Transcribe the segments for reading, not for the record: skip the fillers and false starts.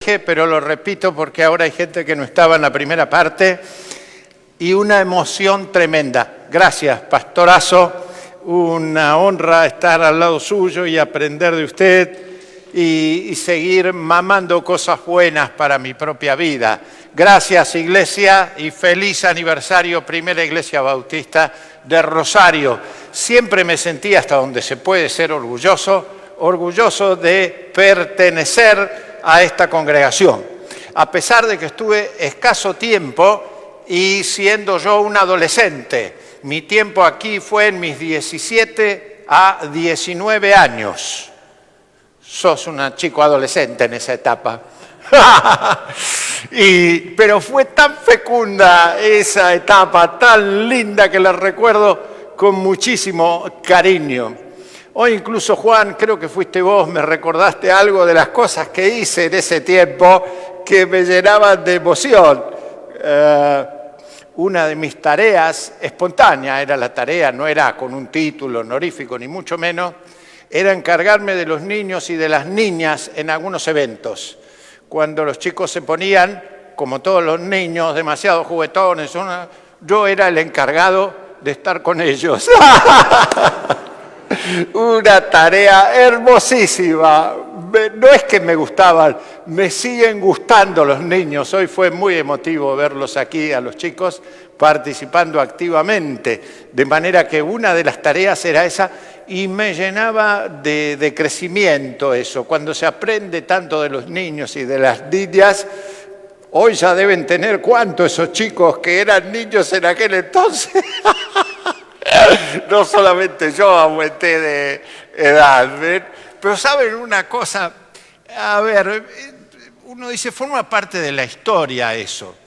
dije, pero lo repito porque ahora hay gente que no estaba en la primera parte, y una emoción tremenda. Gracias, pastorazo, una honra estar al lado suyo y aprender de usted y seguir mamando cosas buenas para mi propia vida. Gracias, Iglesia, y feliz aniversario, Primera Iglesia Bautista de Rosario. Siempre me sentí, hasta donde se puede ser orgulloso de pertenecer a esta congregación. A pesar de que estuve escaso tiempo y siendo yo un adolescente, mi tiempo aquí fue en mis 17 a 19 años. Sos un chico adolescente en esa etapa. Pero fue tan fecunda esa etapa, tan linda, que la recuerdo con muchísimo cariño. Hoy incluso, Juan, creo que fuiste vos, me recordaste algo de las cosas que hice en ese tiempo que me llenaban de emoción. Una de mis tareas espontánea, era la tarea, no era con un título honorífico ni mucho menos, era encargarme de los niños y de las niñas en algunos eventos. Cuando los chicos se ponían, como todos los niños, demasiado juguetones, yo era el encargado de estar con ellos. Una tarea hermosísima. No es que me gustaban, me siguen gustando los niños. Hoy fue muy emotivo verlos aquí, a los chicos, participando activamente. De manera que una de las tareas era esa y me llenaba de crecimiento eso. Cuando se aprende tanto de los niños y de las niñas, hoy ya deben tener ¿cuánto esos chicos que eran niños en aquel entonces? No solamente yo aumenté de edad, ¿ven? Pero ¿saben una cosa? A ver, uno dice, forma parte de la historia eso,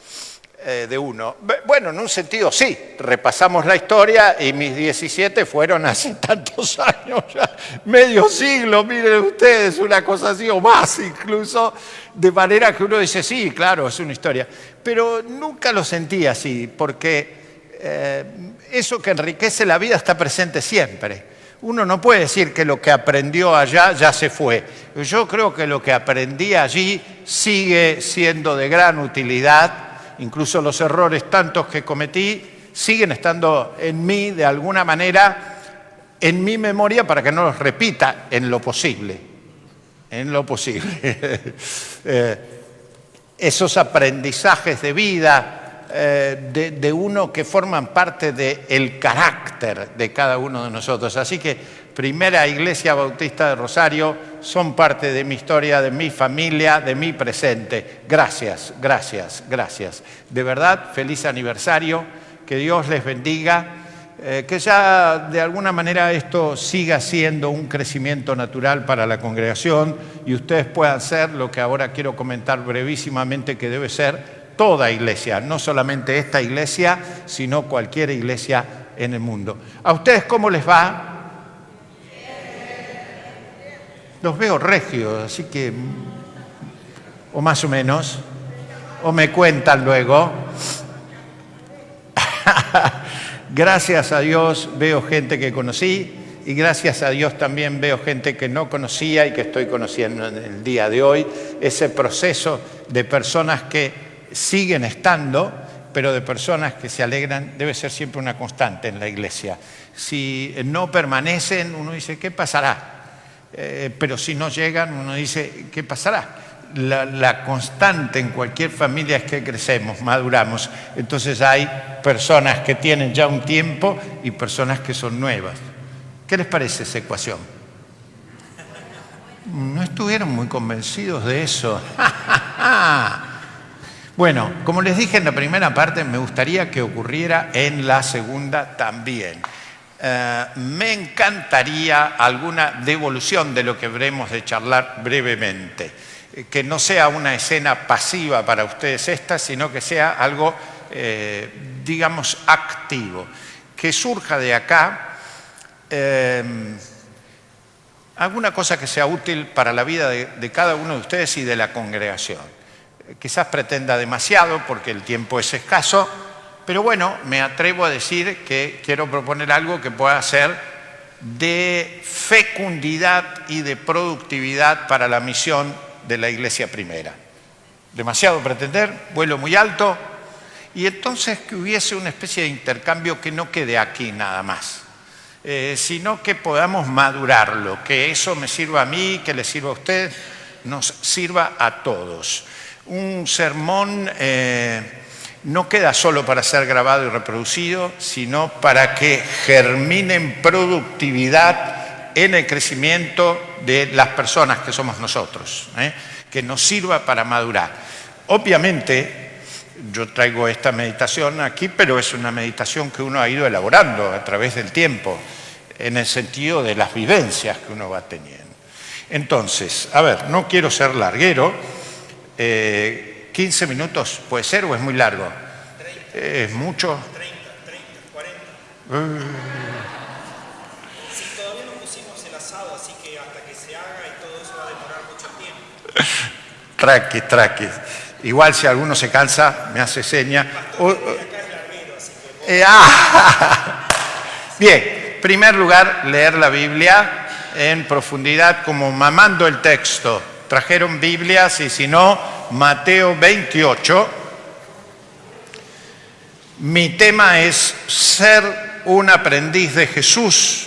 de uno. Bueno, en un sentido sí, repasamos la historia y mis 17 fueron hace tantos años, ya, medio siglo, miren ustedes, una cosa así, o más incluso, de manera que uno dice, sí, claro, es una historia. Pero nunca lo sentí así, porque eso que enriquece la vida está presente siempre. Uno no puede decir que lo que aprendió allá ya se fue. Yo creo que lo que aprendí allí sigue siendo de gran utilidad. Incluso los errores tantos que cometí siguen estando en mí de alguna manera, en mi memoria, para que no los repita en lo posible. En lo posible. Esos aprendizajes de vida de uno que forman parte del carácter de cada uno de nosotros. Así que Primera Iglesia Bautista de Rosario son parte de mi historia, de mi familia, de mi presente. Gracias, gracias, gracias. De verdad, feliz aniversario, que Dios les bendiga, que ya de alguna manera esto siga siendo un crecimiento natural para la congregación y ustedes puedan ser lo que ahora quiero comentar brevísimamente que debe ser toda iglesia, no solamente esta iglesia, sino cualquier iglesia en el mundo. ¿A ustedes cómo les va? Los veo regios, así que, o más o menos, o me cuentan luego. Gracias a Dios veo gente que conocí y gracias a Dios también veo gente que no conocía y que estoy conociendo en el día de hoy. Ese proceso de personas que siguen estando, pero de personas que se alegran, debe ser siempre una constante en la iglesia. Si no permanecen, uno dice, ¿qué pasará? Pero si no llegan, uno dice, ¿qué pasará? La constante en cualquier familia es que crecemos, maduramos. Entonces hay personas que tienen ya un tiempo y personas que son nuevas. ¿Qué les parece esa ecuación? No estuvieron muy convencidos de eso. Bueno, como les dije en la primera parte, me gustaría que ocurriera en la segunda también. Me encantaría alguna devolución de lo que habremos de charlar brevemente. Que no sea una escena pasiva para ustedes esta, sino que sea algo, digamos, activo. Que surja de acá alguna cosa que sea útil para la vida de cada uno de ustedes y de la congregación. Quizás pretenda demasiado porque el tiempo es escaso, pero bueno, me atrevo a decir que quiero proponer algo que pueda ser de fecundidad y de productividad para la misión de la Iglesia Primera. demasiado pretender, vuelo muy alto, y entonces que hubiese una especie de intercambio que no quede aquí nada más, sino que podamos madurarlo, que eso me sirva a mí, que le sirva a usted, nos sirva a todos. Un sermón no queda solo para ser grabado y reproducido, sino para que germine en productividad en el crecimiento de las personas que somos nosotros, que nos sirva para madurar. Obviamente, yo traigo esta meditación aquí, pero es una meditación que uno ha ido elaborando a través del tiempo, en el sentido de las vivencias que uno va teniendo. Entonces, a ver, no quiero ser larguero, 15 minutos puede ser o es muy largo. 30. ¿Es mucho? 30, 40. Sí, todavía no pusimos el asado, así que hasta que se haga y todo eso va a demorar mucho tiempo. Tranqui. Igual si alguno se cansa, me hace seña. Bien, en primer lugar, leer la Biblia en profundidad, como mamando el texto. Trajeron Biblias y si no, Mateo 28. Mi tema es ser un aprendiz de Jesús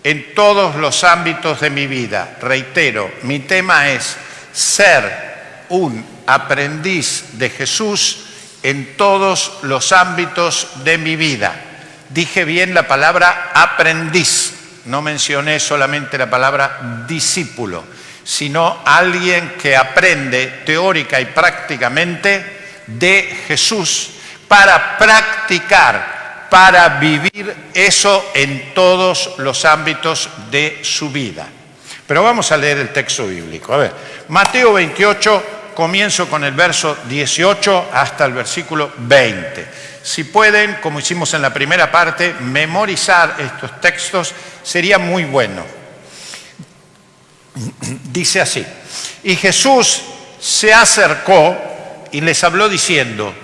en todos los ámbitos de mi vida. Reitero, mi tema es ser un aprendiz de Jesús en todos los ámbitos de mi vida. Dije bien la palabra aprendiz, no mencioné solamente la palabra discípulo, sino alguien que aprende teórica y prácticamente de Jesús para practicar, para vivir eso en todos los ámbitos de su vida. Pero vamos a leer el texto bíblico. A ver, Mateo 28, comienzo con el verso 18 hasta el versículo 20. Si pueden, como hicimos en la primera parte, memorizar estos textos, sería muy bueno. Dice así: y Jesús se acercó y les habló diciendo: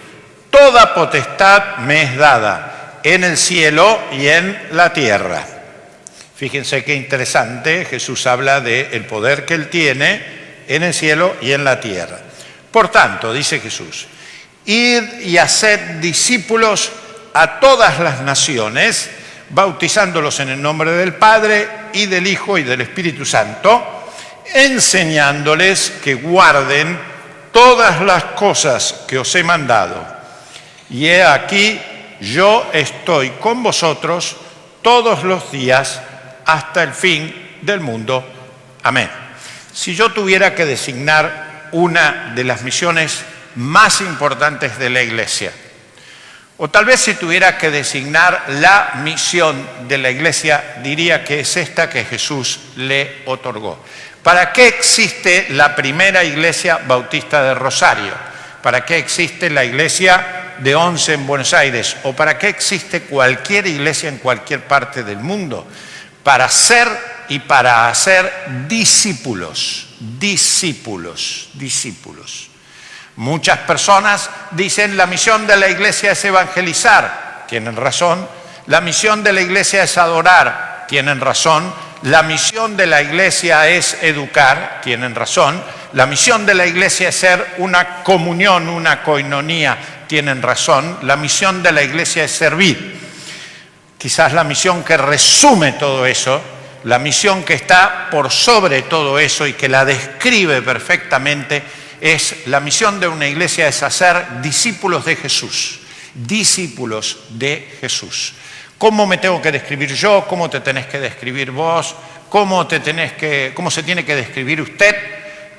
toda potestad me es dada en el cielo y en la tierra. Fíjense qué interesante, Jesús habla del poder que Él tiene en el cielo y en la tierra. Por tanto, dice Jesús, id y haced discípulos a todas las naciones, bautizándolos en el nombre del Padre y del Hijo y del Espíritu Santo, enseñándoles que guarden todas las cosas que os he mandado. Y he aquí, yo estoy con vosotros todos los días hasta el fin del mundo. Amén. Si yo tuviera que designar una de las misiones más importantes de la Iglesia, o tal vez si tuviera que designar la misión de la Iglesia, diría que es esta que Jesús le otorgó. ¿Para qué existe la primera Iglesia Bautista de Rosario? ¿Para qué existe la Iglesia de Once en Buenos Aires? ¿O para qué existe cualquier iglesia en cualquier parte del mundo? Para ser y para hacer discípulos. Muchas personas dicen la misión de la iglesia es evangelizar, tienen razón. La misión de la iglesia es adorar, tienen razón. La misión de la iglesia es educar, tienen razón. La misión de la iglesia es ser una comunión, una coinonía, tienen razón. La misión de la iglesia es servir. Quizás la misión que resume todo eso, la misión que está por sobre todo eso y que la describe perfectamente, es la misión de una iglesia es hacer discípulos de Jesús. Discípulos de Jesús. ¿Cómo me tengo que describir yo? ¿Cómo te tenés que describir vos? ¿Cómo se tiene que describir usted?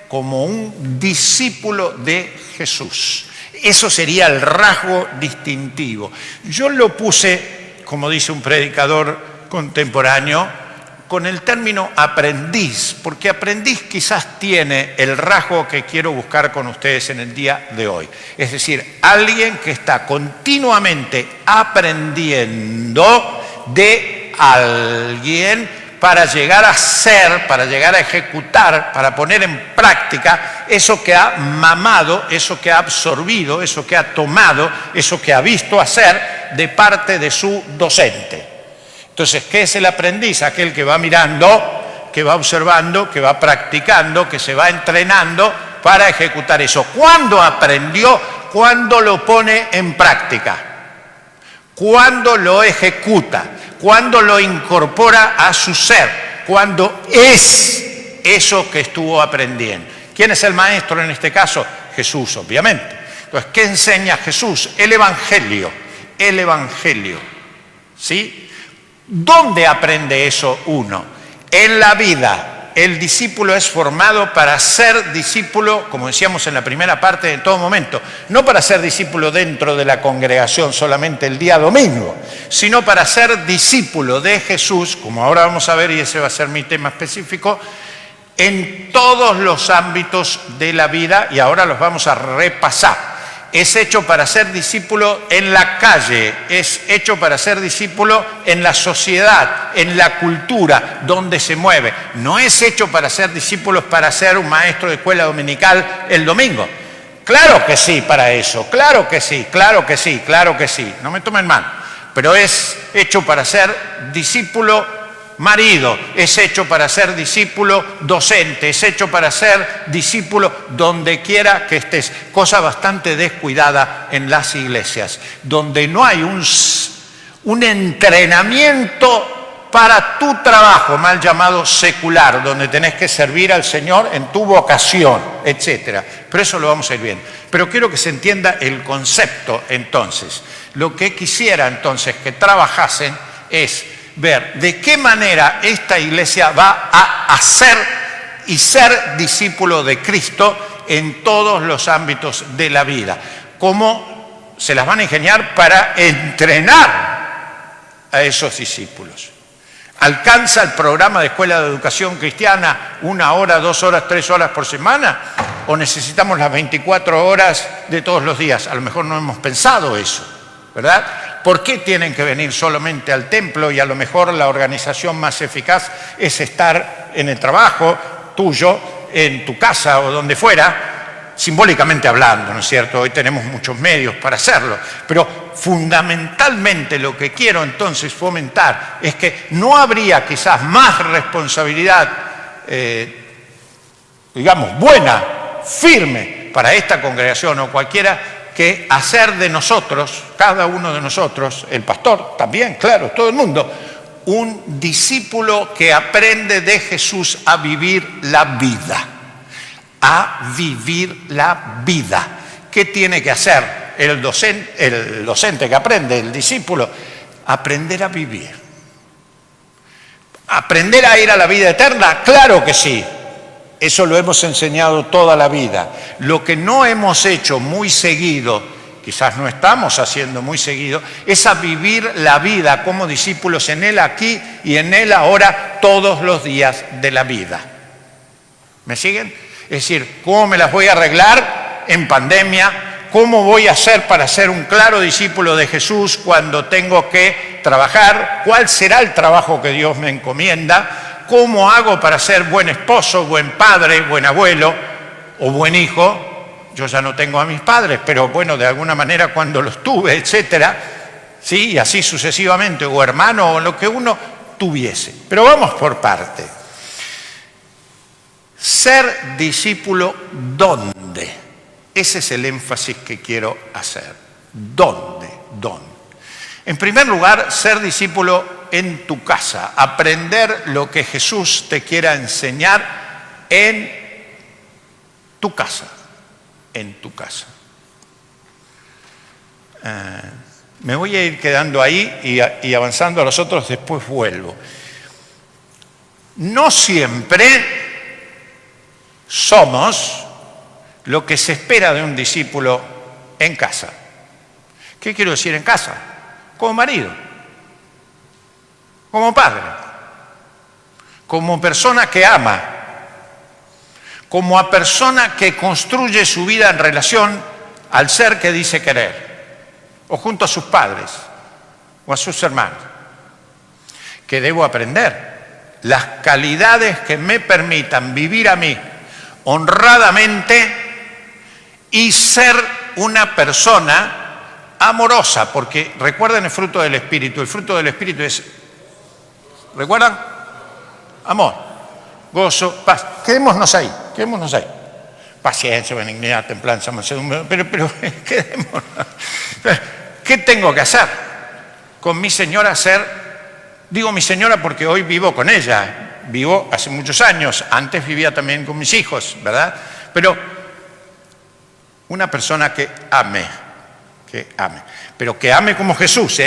Como un discípulo de Jesús. Eso sería el rasgo distintivo. Yo lo puse, como dice un predicador contemporáneo, con el término aprendiz, porque aprendiz quizás tiene el rasgo que quiero buscar con ustedes en el día de hoy. Es decir, alguien que está continuamente aprendiendo de alguien para llegar a ser, para llegar a ejecutar, para poner en práctica eso que ha mamado, eso que ha absorbido, eso que ha tomado, eso que ha visto hacer de parte de su docente. Entonces, ¿qué es el aprendiz? Aquel que va mirando, que va observando, que va practicando, que se va entrenando para ejecutar eso. ¿Cuándo aprendió? Cuando lo pone en práctica, cuando lo ejecuta, cuando lo incorpora a su ser, cuando es eso que estuvo aprendiendo. ¿Quién es el maestro en este caso? Jesús, obviamente. Entonces, ¿qué enseña Jesús? El Evangelio. El Evangelio. ¿Sí? ¿Dónde aprende eso uno? En la vida. El discípulo es formado para ser discípulo, como decíamos en la primera parte, en todo momento. No para ser discípulo dentro de la congregación solamente el día domingo, sino para ser discípulo de Jesús, como ahora vamos a ver, y ese va a ser mi tema específico, en todos los ámbitos de la vida, y ahora los vamos a repasar. Es hecho para ser discípulo en la calle, es hecho para ser discípulo en la sociedad, en la cultura, donde se mueve. No es hecho para ser discípulos para ser un maestro de escuela dominical el domingo. Claro que sí para eso, claro que sí, claro que sí, claro que sí. No me tomen mal, pero es hecho para ser discípulo marido, es hecho para ser discípulo docente, es hecho para ser discípulo donde quiera que estés. Cosa bastante descuidada en las iglesias, donde no hay un entrenamiento para tu trabajo, mal llamado secular, donde tenés que servir al Señor en tu vocación, etc. Pero eso lo vamos a ir viendo. Pero quiero que se entienda el concepto entonces. Lo que quisiera entonces que trabajasen es ver de qué manera esta iglesia va a hacer y ser discípulo de Cristo en todos los ámbitos de la vida. Cómo se las van a ingeniar para entrenar a esos discípulos. ¿Alcanza el programa de escuela de educación cristiana 1 hora, 2 horas, 3 horas por semana? ¿O necesitamos las 24 horas de todos los días? A lo mejor no hemos pensado eso, ¿verdad? ¿Por qué tienen que venir solamente al templo y a lo mejor la organización más eficaz es estar en el trabajo tuyo, en tu casa o donde fuera, simbólicamente hablando, ¿no es cierto? Hoy tenemos muchos medios para hacerlo, pero fundamentalmente lo que quiero entonces fomentar es que no habría quizás más responsabilidad, digamos, buena, firme para esta congregación o cualquiera, que hacer de nosotros, cada uno de nosotros, el pastor también, claro, todo el mundo, un discípulo que aprende de Jesús a vivir la vida. A vivir la vida. ¿Qué tiene que hacer el docente que aprende, el discípulo? Aprender a vivir. ¿Aprender a ir a la vida eterna? Claro que sí. Eso lo hemos enseñado toda la vida. Lo que no hemos hecho muy seguido, quizás no estamos haciendo muy seguido, es a vivir la vida como discípulos en Él aquí y en Él ahora todos los días de la vida. ¿Me siguen? Es decir, ¿cómo me las voy a arreglar en pandemia? ¿Cómo voy a hacer para ser un claro discípulo de Jesús cuando tengo que trabajar? ¿Cuál será el trabajo que Dios me encomienda? ¿Cómo hago para ser buen esposo, buen padre, buen abuelo o buen hijo? Yo ya no tengo a mis padres, pero bueno, de alguna manera cuando los tuve, etcétera, sí, y así sucesivamente, o hermano o lo que uno tuviese. Pero vamos por parte. Ser discípulo, ¿dónde? Ese es el énfasis que quiero hacer. ¿Dónde? ¿Dónde? En primer lugar, ser discípulo en tu casa, aprender lo que Jesús te quiera enseñar en tu casa, en tu casa. Me voy a ir quedando ahí y avanzando a los otros, después vuelvo. No siempre somos lo que se espera de un discípulo en casa. ¿Qué quiero decir en casa? Como marido, como padre, como persona que ama, como a persona que construye su vida en relación al ser que dice querer, o junto a sus padres o a sus hermanos. Que debo aprender las calidades que me permitan vivir a mí honradamente y ser una persona amorosa, porque recuerden el fruto del Espíritu. El fruto del Espíritu es, ¿recuerdan? Amor, gozo, paz. Quedémonos ahí, quedémonos ahí. paciencia, benignidad, templanza, mansedumbre, pero quedémonos. ¿Qué tengo que hacer? Con mi señora digo mi señora porque hoy vivo con ella, vivo hace muchos años, antes vivía también con mis hijos, ¿verdad? Pero una persona que ame, pero que ame como Jesús,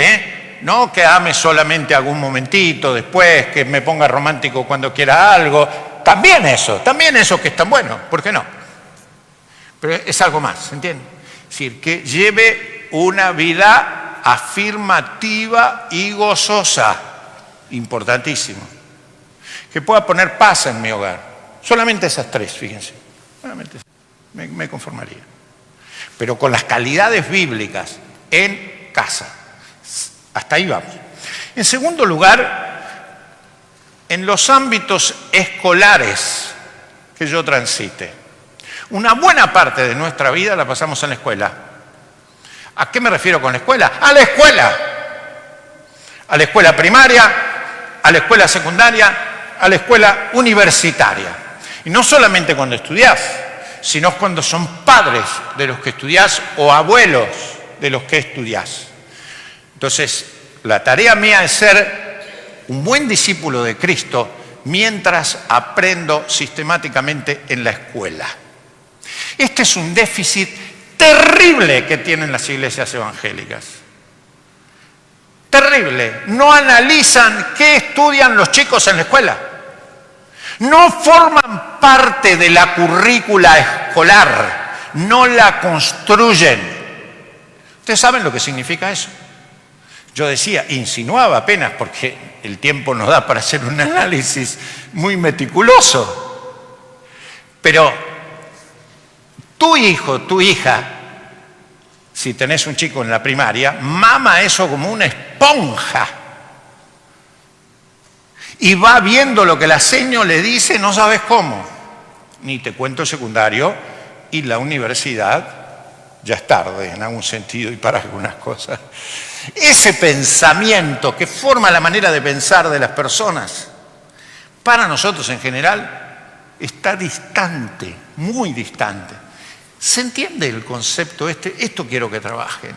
no que ame solamente algún momentito, después que me ponga romántico cuando quiera algo, también eso que es tan bueno, ¿por qué no? Pero es algo más, ¿se entiende? Es decir, que lleve una vida afirmativa y gozosa, importantísimo. Que pueda poner paz en mi hogar. Solamente esas tres, fíjense. Solamente me conformaría. Pero con las calidades bíblicas en casa. Hasta ahí vamos. En segundo lugar, en los ámbitos escolares que yo transite. Una buena parte de nuestra vida la pasamos en la escuela. ¿A qué me refiero con la escuela? ¡A la escuela! A la escuela primaria, a la escuela secundaria, a la escuela universitaria. Y no solamente cuando estudiás, sino cuando son padres de los que estudiás o abuelos de los que estudiás. Entonces, la tarea mía es ser un buen discípulo de Cristo mientras aprendo sistemáticamente en la escuela. Este es un déficit terrible que tienen las iglesias evangélicas. Terrible. No analizan qué estudian los chicos en la escuela. No forman parte de la currícula escolar. No la construyen. ¿Ustedes saben lo que significa eso? Yo decía, insinuaba apenas, porque el tiempo nos da para hacer un análisis muy meticuloso. Pero tu hijo, tu hija, si tenés un chico en la primaria, mama eso como una esponja. Y va viendo lo que la seño le dice, no sabes cómo. Ni te cuento secundario y la universidad, ya es tarde en algún sentido y para algunas cosas. Ese pensamiento que forma la manera de pensar de las personas, para nosotros en general, está distante, muy distante. ¿Se entiende el concepto este? Esto quiero que trabajen.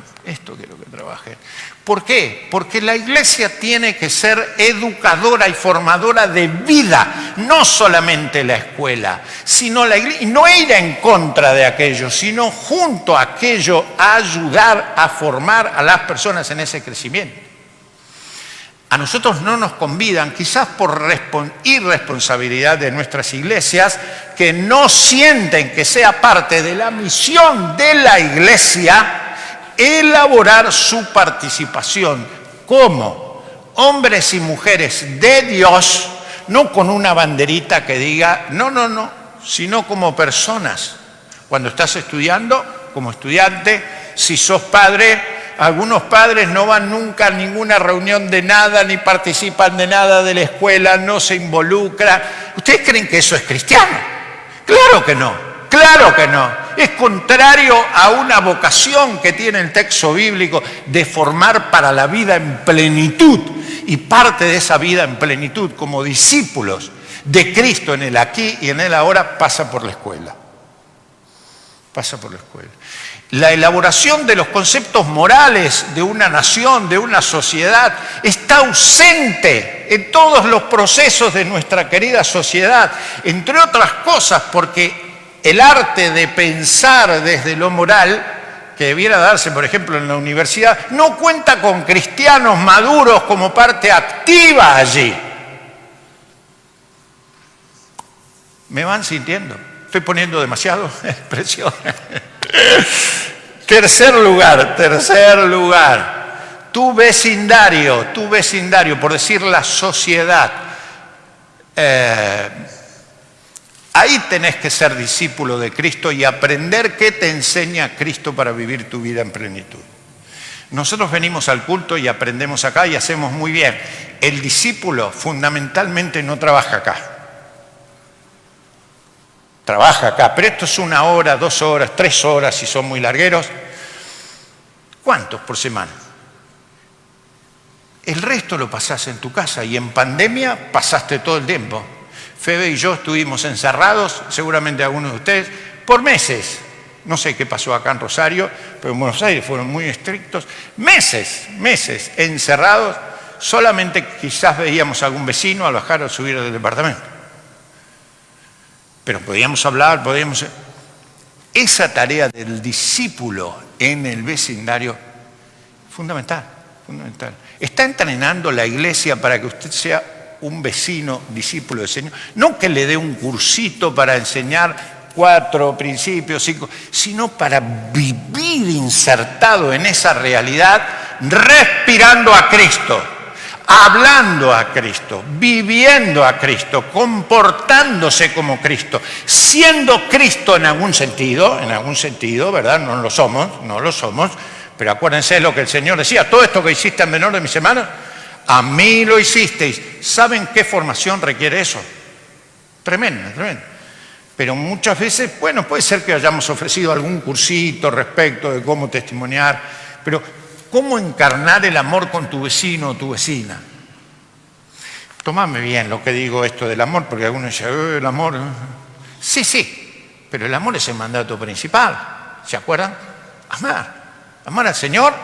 ¿Por qué? Porque la iglesia tiene que ser educadora y formadora de vida, no solamente la escuela, sino la iglesia, y no ir en contra de aquello, sino junto a aquello a ayudar a formar a las personas en ese crecimiento. A nosotros no nos convidan, quizás por irresponsabilidad de nuestras iglesias, que no sienten que sea parte de la misión de la iglesia elaborar su participación como hombres y mujeres de Dios, no con una banderita que diga no, sino como personas. Cuando estás estudiando, como estudiante, si sos padre, algunos padres no van nunca a ninguna reunión de nada, ni participan de nada de la escuela, no se involucran. ¿Ustedes creen que eso es cristiano? Claro que no, claro que no. Es contrario a una vocación que tiene el texto bíblico de formar para la vida en plenitud. Y parte de esa vida en plenitud como discípulos de Cristo en el aquí y en el ahora pasa por la escuela. Pasa por la escuela. La elaboración de los conceptos morales de una nación, de una sociedad, está ausente en todos los procesos de nuestra querida sociedad, entre otras cosas porque el arte de pensar desde lo moral, que debiera darse, por ejemplo, en la universidad, no cuenta con cristianos maduros como parte activa allí. ¿Me van sintiendo? ¿Estoy poniendo demasiado presión? Tercer lugar, tu vecindario, por decir la sociedad. Ahí tenés que ser discípulo de Cristo y aprender qué te enseña Cristo para vivir tu vida en plenitud. Nosotros venimos al culto y aprendemos acá y hacemos muy bien. El discípulo fundamentalmente no trabaja acá. Trabaja acá, pero esto es 1 hora, 2 horas, 3 horas si son muy largueros. ¿Cuántos por semana? El resto lo pasás en tu casa y en pandemia pasaste todo el tiempo. Febe y yo estuvimos encerrados, seguramente algunos de ustedes, por meses. No sé qué pasó acá en Rosario, pero en Buenos Aires fueron muy estrictos. Meses encerrados. Solamente quizás veíamos a algún vecino al bajar o subir del departamento. Pero podíamos hablar, Esa tarea del discípulo en el vecindario, fundamental. Está entrenando la iglesia para que usted sea un vecino, discípulo del Señor. No que le dé un cursito para enseñar 4 principios, 5, sino para vivir insertado en esa realidad, respirando a Cristo, hablando a Cristo, viviendo a Cristo, comportándose como Cristo, siendo Cristo en algún sentido, ¿verdad? No lo somos, pero acuérdense de lo que el Señor decía: todo esto que hiciste al menor de mis hermanos, a mí lo hicisteis. ¿Saben qué formación requiere eso? Tremenda. Pero muchas veces, bueno, puede ser que hayamos ofrecido algún cursito respecto de cómo testimoniar, pero ¿cómo encarnar el amor con tu vecino o tu vecina? Tomadme bien lo que digo esto del amor, porque algunos dicen, el amor. Sí, pero el amor es el mandato principal. ¿Se acuerdan? Amar al Señor,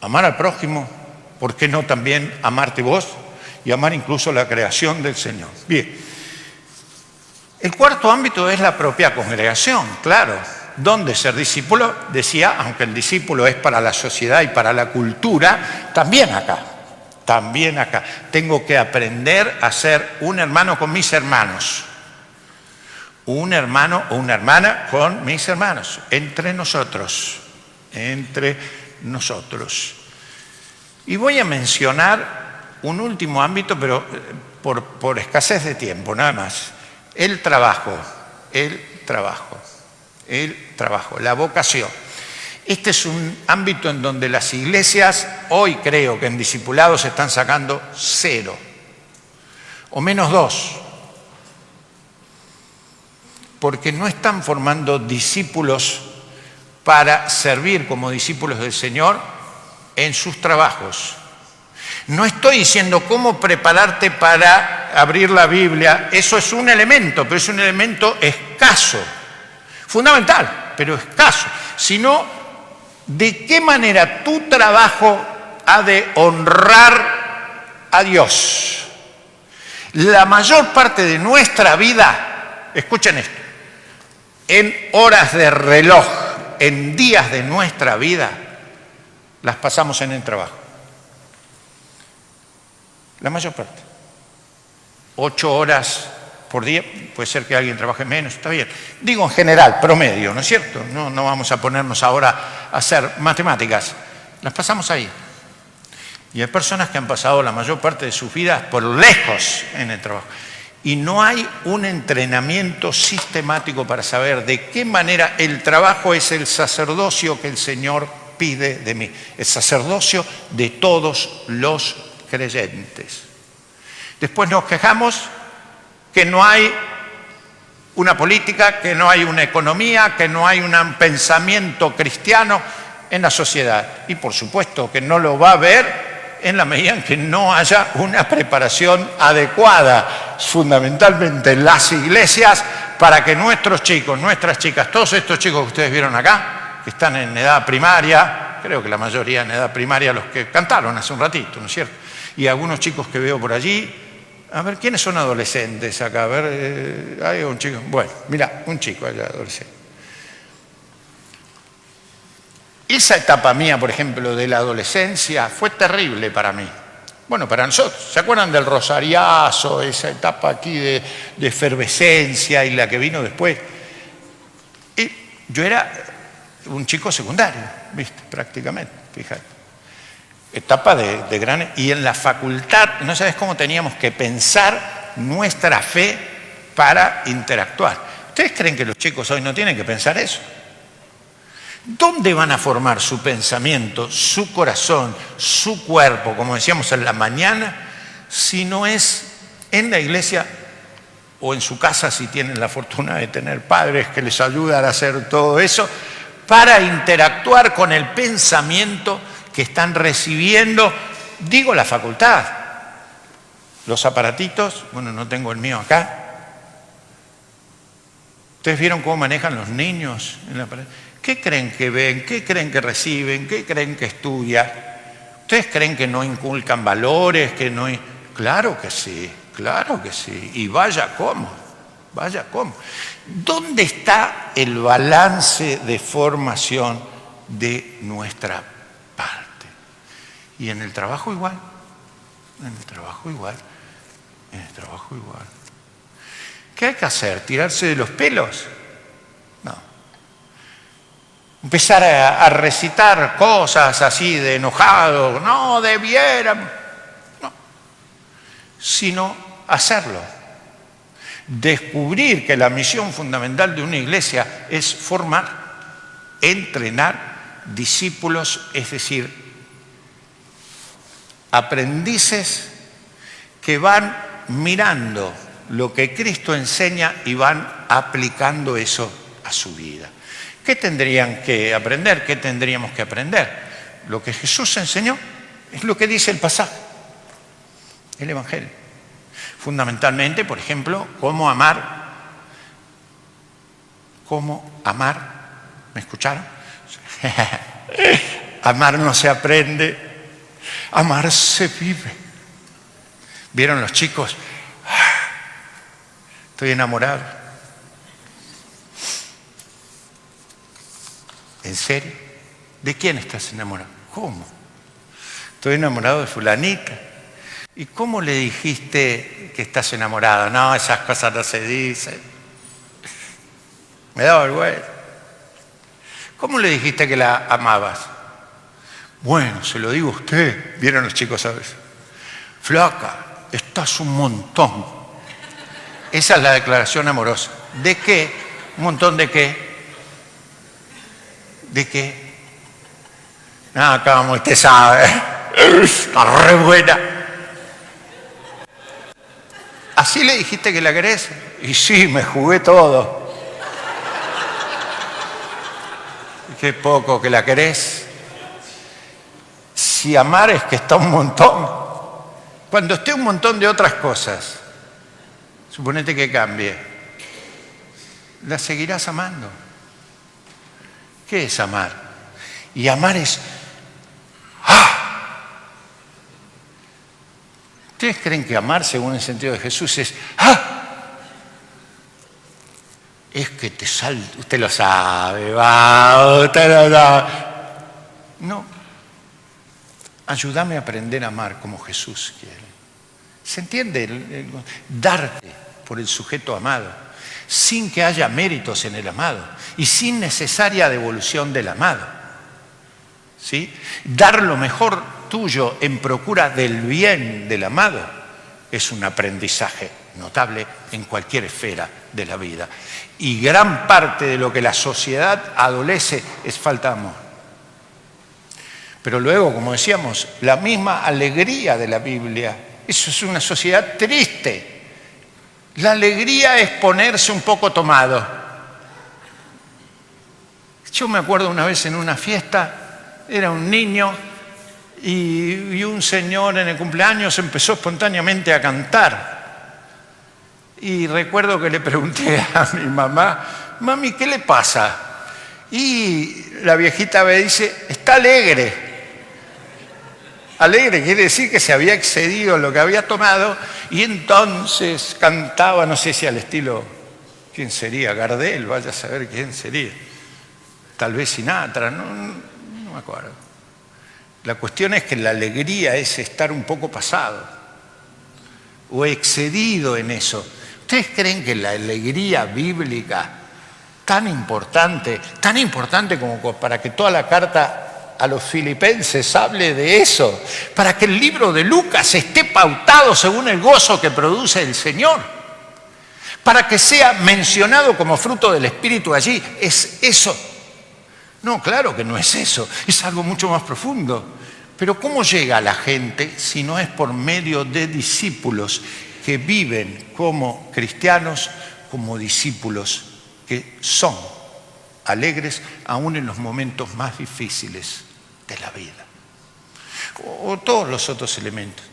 amar al prójimo, ¿por qué no también amarte vos? Y amar incluso la creación del Señor. Bien. El cuarto ámbito es la propia congregación, claro. ¿Dónde ser discípulo? Decía, aunque el discípulo es para la sociedad y para la cultura, también acá. Tengo que aprender a ser un hermano con mis hermanos. Un hermano o una hermana con mis hermanos. Entre nosotros. Y voy a mencionar un último ámbito, pero por escasez de tiempo, nada más. El trabajo, la vocación. Este es un ámbito en donde las iglesias, hoy creo que en discipulados están sacando 0 o menos 2, porque no están formando discípulos para servir como discípulos del Señor en sus trabajos. No estoy diciendo cómo prepararte para abrir la Biblia, eso es un elemento, pero es un elemento escaso, fundamental, pero escaso, sino de qué manera tu trabajo ha de honrar a Dios. La mayor parte de nuestra vida, escuchen esto, en horas de reloj, en días de nuestra vida, las pasamos en el trabajo. La mayor parte. 8 horas por día, puede ser que alguien trabaje menos, está bien. Digo en general, promedio, ¿no es cierto? No vamos a ponernos ahora a hacer matemáticas. Las pasamos ahí. Y hay personas que han pasado la mayor parte de sus vidas por lejos en el trabajo. Y no hay un entrenamiento sistemático para saber de qué manera el trabajo es el sacerdocio que el Señor pide de mí. El sacerdocio de todos los creyentes. Después nos quejamos que no hay una política, que no hay una economía, que no hay un pensamiento cristiano en la sociedad. Y por supuesto que no lo va a haber en la medida en que no haya una preparación adecuada, fundamentalmente en las iglesias, para que nuestros chicos, nuestras chicas, todos estos chicos que ustedes vieron acá, que están en edad primaria, creo que la mayoría en edad primaria, los que cantaron hace un ratito, ¿no es cierto? Y algunos chicos que veo por allí. A ver, ¿quiénes son adolescentes acá? A ver, hay un chico. Bueno, mira, un chico allá adolescente. Esa etapa mía, por ejemplo, de la adolescencia, fue terrible para mí. Bueno, para nosotros. ¿Se acuerdan del rosariazo, esa etapa aquí de efervescencia y la que vino después? Y yo era un chico secundario, ¿viste? Prácticamente, fíjate. Etapa de gran... Y en la facultad, no sabes cómo teníamos que pensar nuestra fe para interactuar. ¿Ustedes creen que los chicos hoy no tienen que pensar eso? ¿Dónde van a formar su pensamiento, su corazón, su cuerpo, como decíamos en la mañana, si no es en la iglesia o en su casa, si tienen la fortuna de tener padres que les ayudan a hacer todo eso, para interactuar con el pensamiento que están recibiendo, digo, la facultad? Los aparatitos, bueno, no tengo el mío acá. ¿Ustedes vieron cómo manejan los niños en la pared? ¿Qué creen que ven? ¿Qué creen que reciben? ¿Qué creen que estudian? ¿Ustedes creen que no inculcan valores? Claro que sí, claro que sí. Y vaya cómo, vaya cómo. ¿Dónde está el balance de formación de nuestra parte? Y en el trabajo igual, en el trabajo igual, en el trabajo igual. ¿Qué hay que hacer? ¿Tirarse de los pelos? No. Empezar a recitar cosas así de enojado, no debieran, no, sino hacerlo. Descubrir que la misión fundamental de una iglesia es formar, entrenar discípulos, es decir, aprendices que van mirando lo que Cristo enseña y van aplicando eso a su vida. ¿Qué tendrían que aprender? ¿Qué tendríamos que aprender? Lo que Jesús enseñó es lo que dice el pasaje, el Evangelio. Fundamentalmente, por ejemplo, cómo amar. ¿Cómo amar? ¿Me escucharon? Amar no se aprende, amar se vive. ¿Vieron los chicos? Estoy enamorado. ¿En serio? ¿De quién estás enamorado? ¿Cómo? Estoy enamorado de fulanita. ¿Y cómo le dijiste que estás enamorado? No, esas cosas no se dicen. Me da vergüenza. ¿Cómo le dijiste que la amabas? Bueno, se lo digo a usted. ¿Vieron los chicos a veces? Flaca, estás un montón. Esa es la declaración amorosa. ¿De qué? ¿Un montón de qué? ¿De qué? No, como usted sabe. Está re buena. ¿Así le dijiste que la querés? Y sí, me jugué todo. Qué poco que la querés. Si amar es que está un montón. Cuando esté un montón de otras cosas, suponete que cambie, la seguirás amando. ¿Qué es amar? Y amar es ¡ah! ¿Ustedes creen que amar, según el sentido de Jesús, es ¡ah! Es que te salta, usted lo sabe, va, usted lo sabe. No. Ayúdame a aprender a amar como Jesús quiere. ¿Se entiende? Darte por el sujeto amado, sin que haya méritos en el amado y sin necesaria devolución del amado. ¿Sí? Dar lo mejor tuyo en procura del bien del amado es un aprendizaje notable en cualquier esfera de la vida. Y gran parte de lo que la sociedad adolece es falta de amor. Pero luego, como decíamos, la misma alegría de la Biblia, eso es una sociedad triste. La alegría es ponerse un poco tomado. Yo me acuerdo una vez en una fiesta, era un niño y un señor en el cumpleaños empezó espontáneamente a cantar. Y recuerdo que le pregunté a mi mamá, mami, ¿qué le pasa? Y la viejita me dice, está alegre. Alegre quiere decir que se había excedido en lo que había tomado y entonces cantaba, no sé si al estilo, ¿quién sería? Gardel, vaya a saber quién sería. Tal vez Sinatra, no me acuerdo. La cuestión es que la alegría es estar un poco pasado o excedido en eso. ¿Ustedes creen que la alegría bíblica, tan importante como para que toda la carta a los filipenses hable de eso, para que el libro de Lucas esté pautado según el gozo que produce el Señor, para que sea mencionado como fruto del Espíritu allí? ¿Es eso? No, claro que no es eso, es algo mucho más profundo. Pero ¿cómo llega a la gente si no es por medio de discípulos que viven como cristianos, como discípulos que son alegres aún en los momentos más difíciles de la vida? O todos los otros elementos.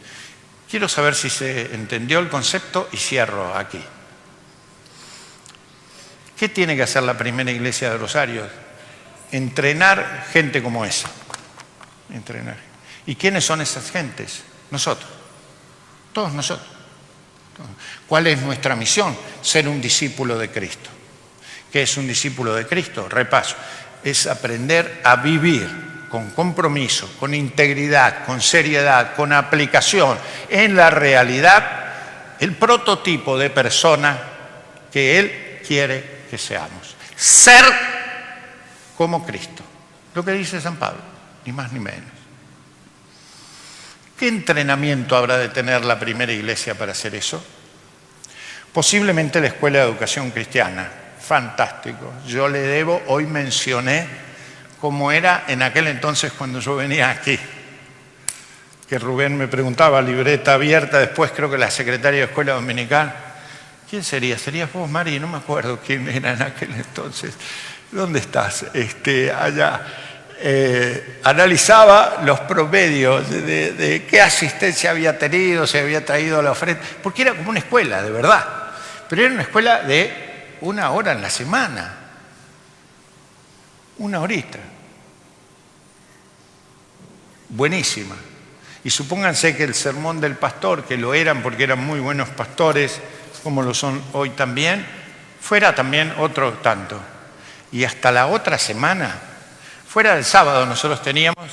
Quiero saber si se entendió el concepto y cierro aquí. ¿Qué tiene que hacer la primera iglesia de Rosario? Entrenar gente como esa. Entrenar. ¿Y quiénes son esas gentes? Nosotros. Todos nosotros. ¿Cuál es nuestra misión? Ser un discípulo de Cristo. ¿Qué es un discípulo de Cristo? Repaso. Es aprender a vivir con compromiso, con integridad, con seriedad, con aplicación en la realidad, el prototipo de persona que Él quiere que seamos. Ser como Cristo. Lo que dice San Pablo, ni más ni menos. ¿Qué entrenamiento habrá de tener la primera iglesia para hacer eso? Posiblemente la Escuela de Educación Cristiana. Fantástico. Yo le debo, hoy mencioné cómo era en aquel entonces cuando yo venía aquí. Que Rubén me preguntaba, libreta abierta, después creo que la secretaria de Escuela Dominical. ¿Quién sería? ¿Serías vos, Mari? No me acuerdo quién era en aquel entonces. ¿Dónde estás? Allá. Analizaba los promedios de qué asistencia había tenido, se había traído a la ofrenda, porque era como una escuela, de verdad. Pero era una escuela de 1 hora en la semana. 1 horita. Buenísima. Y supónganse que el sermón del pastor, que lo eran porque eran muy buenos pastores, como lo son hoy también, fuera también otro tanto. Y hasta la otra semana, fuera del sábado, nosotros teníamos,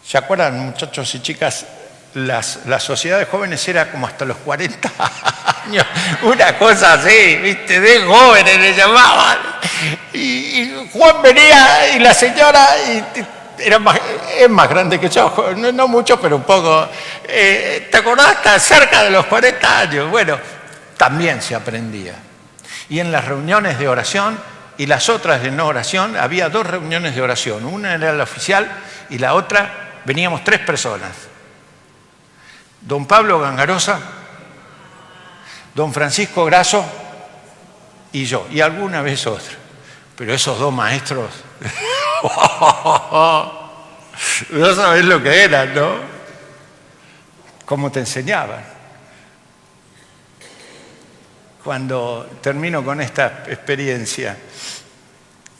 ¿se acuerdan, muchachos y chicas? La sociedad de jóvenes era como hasta los 40 años, una cosa así, ¿viste? De jóvenes le llamaban. Y Juan venía y la señora, es más grande que yo, no mucho, pero un poco. ¿Te acordás? Está cerca de los 40 años. Bueno, también se aprendía. Y en las reuniones de oración y las otras de no oración, había 2 reuniones de oración. Una era la oficial y la otra, veníamos 3 personas. Don Pablo Gangarosa, don Francisco Grasso y yo, y alguna vez otro. Pero esos 2 maestros, no sabés lo que eran, ¿no? Cómo te enseñaban. Cuando termino con esta experiencia,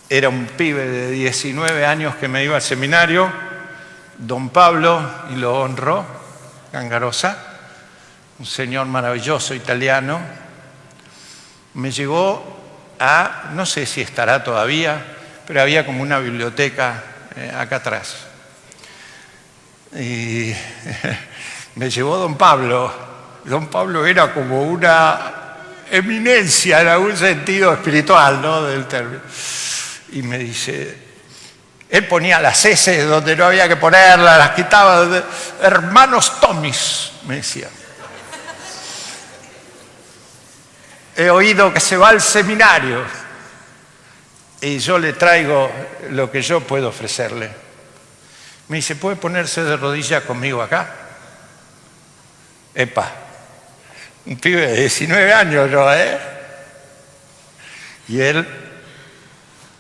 era un pibe de 19 años que me iba al seminario, don Pablo, y lo honró, Gangarosa, un señor maravilloso italiano, me llevó a, no sé si estará todavía, pero había como una biblioteca acá atrás. Y me llevó don Pablo. Don Pablo era como una eminencia en algún sentido espiritual, ¿no? Del término. Y me dice, él ponía las S donde no había que ponerlas, las quitaba. Hermanos Tomis, me decía. He oído que se va al seminario y yo le traigo lo que yo puedo ofrecerle. Me dice, ¿puede ponerse de rodillas conmigo acá? Epa, un pibe de 19 años yo, ¿eh? Y él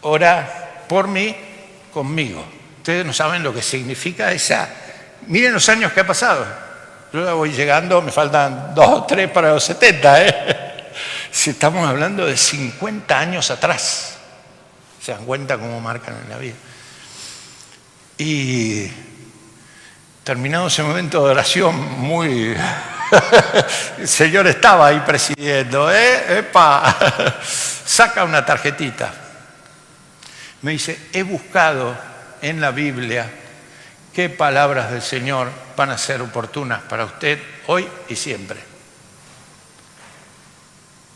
ora por mí, conmigo. Ustedes no saben lo que significa esa. Miren los años que ha pasado. Yo ya voy llegando, me faltan 2 o 3 para los 70, ¿eh? Si estamos hablando de 50 años atrás. Se dan cuenta cómo marcan en la vida. Y terminado ese momento de oración muy... El Señor estaba ahí presidiendo, ¿eh? ¡Epa! Saca una tarjetita. Me dice, he buscado en la Biblia qué palabras del Señor van a ser oportunas para usted hoy y siempre.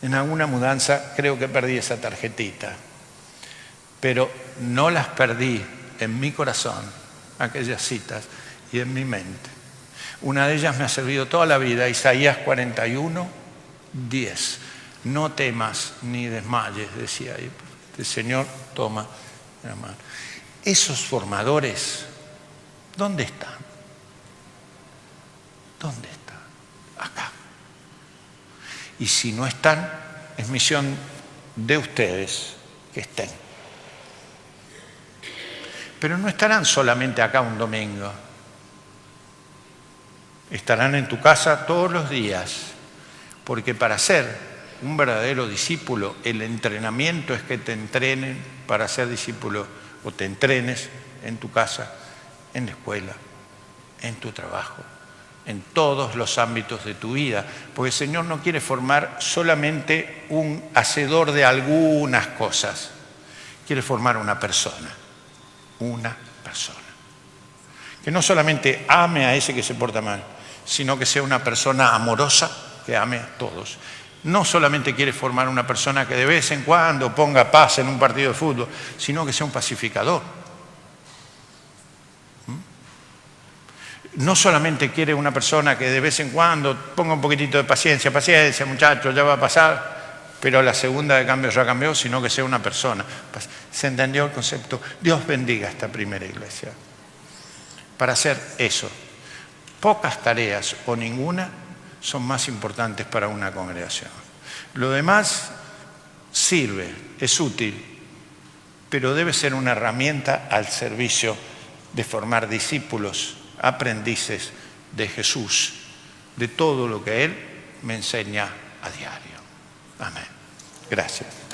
En alguna mudanza creo que perdí esa tarjetita, pero no las perdí en mi corazón, aquellas citas, y en mi mente. Una de ellas me ha servido toda la vida, Isaías 41, 10. No temas ni desmayes, decía ahí. El Señor toma la mano. Esos formadores, ¿dónde están? ¿Dónde están? Acá. Y si no están, es misión de ustedes que estén. Pero no estarán solamente acá un domingo. Estarán en tu casa todos los días, porque para ser un verdadero discípulo, el entrenamiento es que te entrenen para ser discípulo o te entrenes en tu casa, en la escuela, en tu trabajo, en todos los ámbitos de tu vida, porque el Señor no quiere formar solamente un hacedor de algunas cosas, quiere formar una persona, que no solamente ame a ese que se porta mal, sino que sea una persona amorosa que ame a todos. No solamente quiere formar una persona que de vez en cuando ponga paz en un partido de fútbol, sino que sea un pacificador. No solamente quiere una persona que de vez en cuando ponga un poquitito de paciencia, paciencia muchachos, ya va a pasar, pero la segunda de cambio ya cambió, sino que sea una persona. ¿Se entendió el concepto? Dios bendiga esta primera iglesia. Para hacer eso, pocas tareas o ninguna son más importantes para una congregación. Lo demás sirve, es útil, pero debe ser una herramienta al servicio de formar discípulos, aprendices de Jesús, de todo lo que Él me enseña a diario. Amén. Gracias.